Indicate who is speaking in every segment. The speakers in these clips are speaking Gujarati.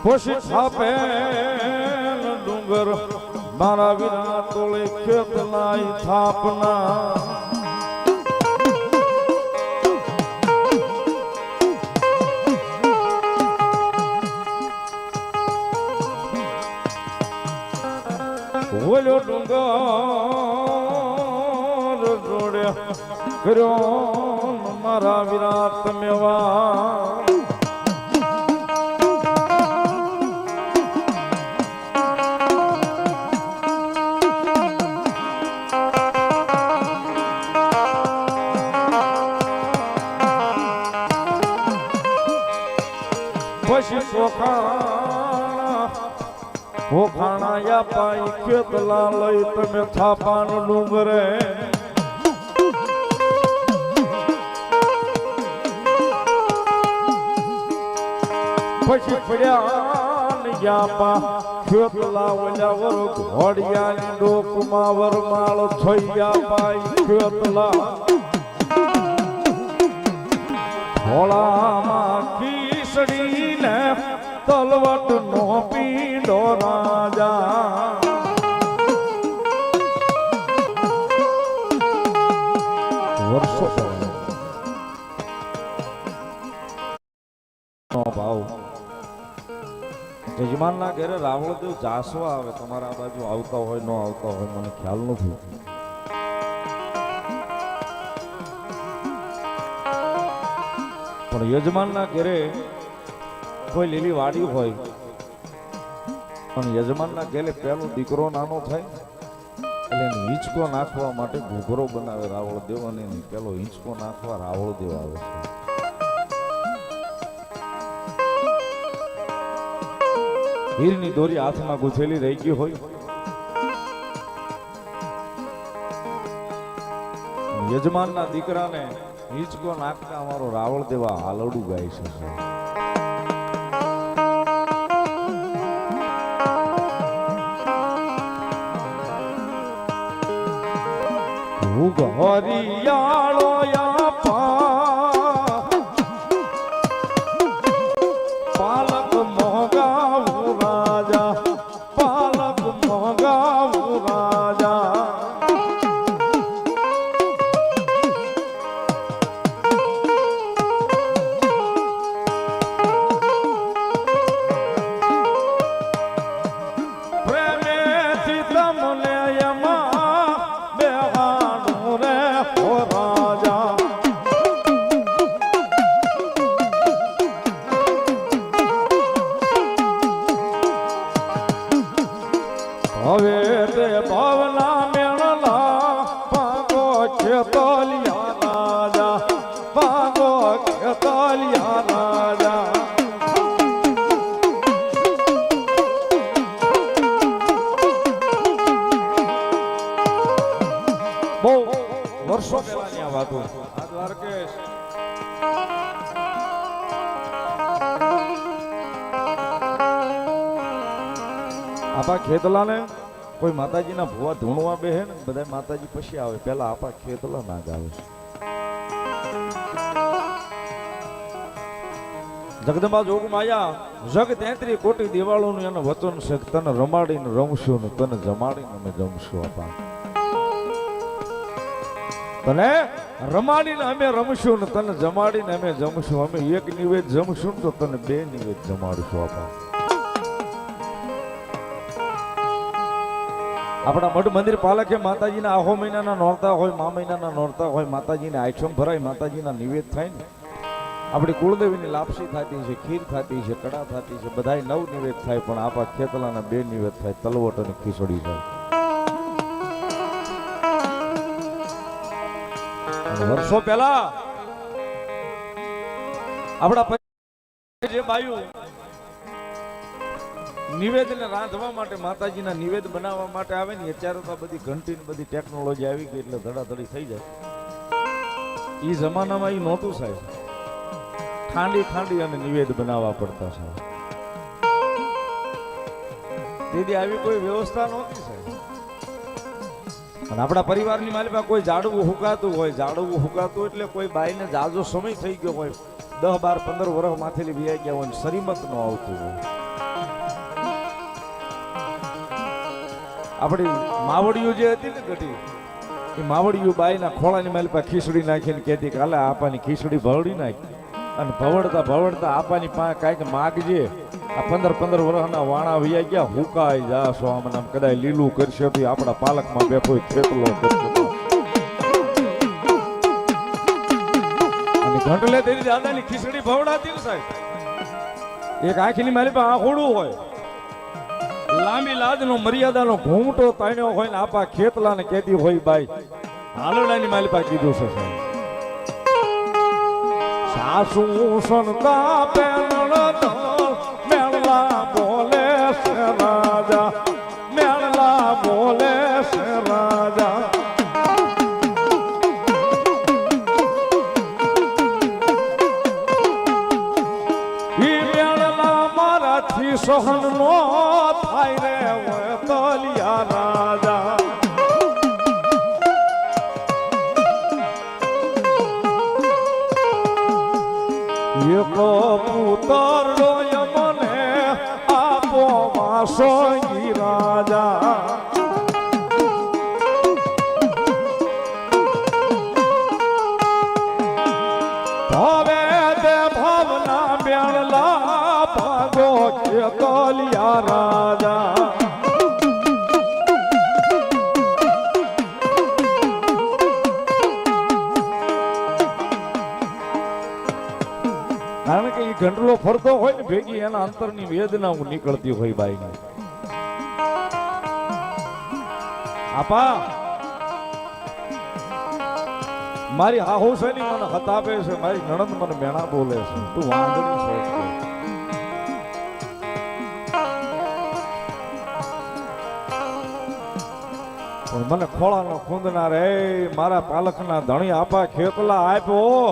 Speaker 1: પછી છાપે ડુંગર મારા વિના તોળે ખેતલાય થાપના ઓલો ડુંગર જોડે કર્યો મારા વિરાટ મેવા પછી પોખાણા યા પાઈ ખેતલા લઈ તમે થાપાન ડુંગરે પછી પડ્યા યા પા ખેતલા ઓલા વર ઘોડિયાની ડોકમાં વરમાળ થઈ યા પાઈ ખેતલા ભોળામાં કીસડીને તલવટ નો પીડો રાજા વર્ષો ભાવ જજમાનના ઘરે રાવણદેવ જાસવા આવે તમારા આ બાજુ આવતા હોય ન આવતા હોય મને ખ્યાલ નથી પણ યજમાનના ઘરે કોઈ લીલી વાડી હોય અને યજમાનના ઘેરે પેલો દીકરો નાનો થાય એટલે એને હિંચકો નાખવા માટે ઘૂઘરો બનાવે રાવળદેવ અને પેલો હિંચકો નાખવા રાવળદેવ આવે છે હીરની દોરી હાથમાં ગૂંથેલી રહી ગઈ હોય યજમાનના દીકરાને હિંચકો નાખતા અમારો રાવળદેવ હાલડું ગાઈ શકે હરિયાળો પાલક મોગાવું રાજા પાલક મોગાવું રાજા પ્રેમેથી તમને હવે તે ભાવના મેળલા પાગો ખેતલિયા રાજા પાગો ખેતલિયા રાજા બહુ વર્ષો પહેલાની આ વાતો આ દ્વારકેશ આપા ખેતલાને કોઈ માતાજીના ભુવા ધૂણવા બેહે ને બધા માતાજી પછી આવે પેલા આપા ખેતલા ના ગાવે જગદંબા જોગ માયા જગ 33 કોટી દિવાળોનું એનું વચન છે તને રમાડીને રમશું ને તને જમાડીને અમે જમશું આપા તને રમાડીને અમે રમશું ને તને જમાડીને અમે જમશું અમે એક નિવેદ જમશું તો તને બે નિવેદ જમાડશું આપા આપણા મઢ મંદિર પાલકે માતાજીના આહો મહિનાના નોરતા હોય મા મહિનાના નોરતા હોય માતાજીને આઈટમ ભરાય માતાજીના નિવેદ થાય ને આપણી કુળદેવીની લાપસી થતી છે ખીર થતી છે કડા થતી છે બધાય 9 નિવેદ થાય પણ આપા ખેતલાના 2 નિવેદ થાય તલવટ અને ખીચડી થાય વર્ષો પહેલા આપણા જે બાયું નિવેદને રાંધવા માટે માતાજીના નિવેદ બનાવવા માટે આવે ને અત્યારે તો બધી ઘંટી ને બધી ટેકનોલોજી આવી ગઈ એટલે ધડાધડી થઈ જાય એ જમાનામાં એ નહોતું સાહેબ ખાંડી ખાંડી અને નિવેદ બનાવવા પડતા સાહેબ તેથી આવી કોઈ વ્યવસ્થા નહોતી સાહેબ અને આપણા પરિવારની માલિકા કોઈ જાડવું હુકાતું એટલે કોઈ બાઈને જાજો સમય થઈ ગયો હોય 10, 12, 15 વર્ષ માથેલી વ્યાઈ ગયા હોય શરીમત ન આવતું હોય આપણી માવડિયું જે હતી ને ગઢી, એ માવડિયું બાઈના ખોળાની માલ પર ખીચડી નાખીને કહેતી કે હાલે આપાની ખીચડી ભવડી નાખી, અને ભવડતા ભવડતા આપાની પાસે કાંઈક માગજે. આ 15 વર્ષના વાણા વૈયા ગયા, હુકાઈ જાશો આમ નામ, કદાચ લીલું કરશે તો આપણા પાલકમાં બેઠો ખેતલો કરશે. અને ઘંટલે તેની દાદાની ખીચડી ભવડાતી ને સાહેબ, એક આંખની મારી પાસે આંખોડું હોય, લાંબી લાદનો મર્યાદાનો ઘૂંટો તાણ્યો હોય ને આપા ખેતલાને કહેતી હોય બાઈ હાલડાની મારી પાસે કીધું છે સાહેબ. સાસુ સંતા પેનળ મેળલા બોલે છે રાજા, મેળલા બોલે છે રાજા. સોહન નો થાય રે તલિયા રાજા. એક પુત્ર રોય મને આપો વાસોઈ રાજા. ભવે દે ભવના બેળલા ભાગો તલિયા રાજા. કારણ કે એ ઘંટલો ફરતો હોય ને ભેગી એના અંતરની વેદના નીકળતી હોય બાઈને. આપા મારી હાહુસેની મને હતાપે છે, મારી નણંદ મને મેણા બોલે છે, તું વાંદળી છે. મને ખોળાનો ખૂંદના રે મારા પાલકના ધણી આપા ખેતલા આપ્યો.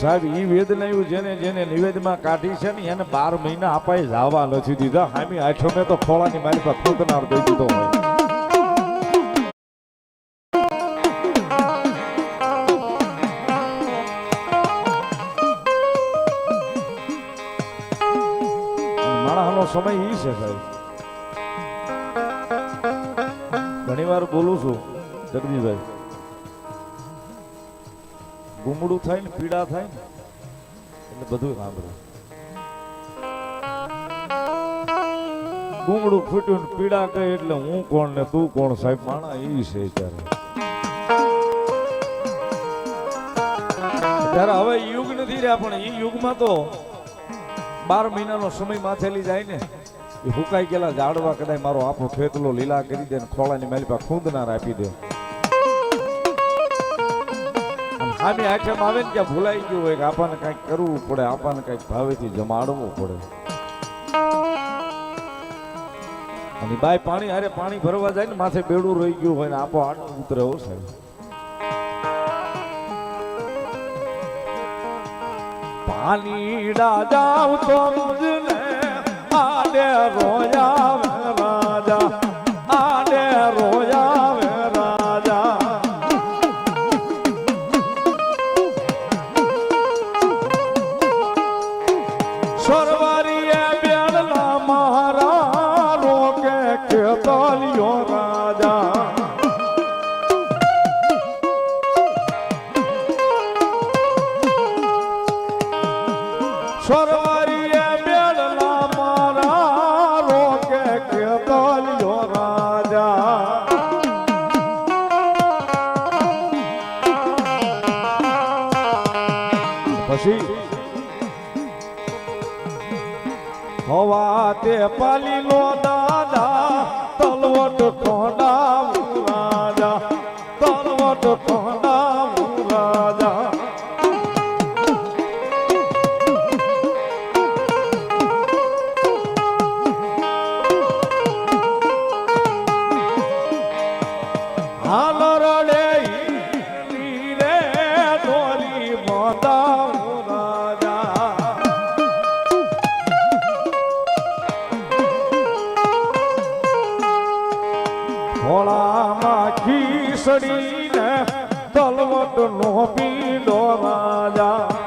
Speaker 1: સાહેબ ઈ વેદના જેને જેને નિવેદમાં કાઢી છે ને એને 12 મહિના આપાએ જાવા નથી દીધા. હામી આઠો મેં તો ખોળાની મારી પર ખૂંદનાર દઈ દીધો હોય. સમય ઈ છે સાહેબ. ઘણી વાર બોલું છું જગદીશભાઈ, ગુમડું થાય ને પીડા થાય ને એટલે બધું સાંભળે. ગુમડું ફૂટ્યું ને પીડા કહે એટલે હું કોણ ને તું કોણ સાહેબ, માણા ઈ છે ત્યારે. ત્યારે હવે યુગ નથી રહ્યા, પણ ઈ યુગમાં તો 12 મહિનાનો સમય માથેલી જાય ને એ હુકાઈ ગયેલા ઝાડવા કદાચ મારો આપણો ખેતલો લીલા કરી દે ને ખોળાની મારી પાસે ખૂંદનાર આપી દે. સામે આઠમ આવે ને ત્યાં ભૂલાઈ ગયું હોય કે આપણને કંઈક કરવું પડે, આપણને કંઈક ભાવેથી જમાડવું પડે. અને બાઈ પાણી હારે પાણી ભરવા જાય ને માથે બેડું રહી ગયું હોય ને આપો આટલું ઉતરે હો સાહેબ. પાણી રાજા તો મુજને આડે રોયા રાજા, આડે રોયા રાજા. સરવારીએ બેડલા મારા રોકે ખેતલિયો રાજા. સરવારીએ બેડલા મારા રોકે ખેતલિયો રાજા. પછી હવા તે પાલી લો દાદા તલવટ ખોડાવું રાજા, તલવટ ખોડાવું રાજા. હાલ રડે રે દોરી મોદાવું રાજા. ખોળામાં ખીસડીને તલવટ નો પીડો રાજા.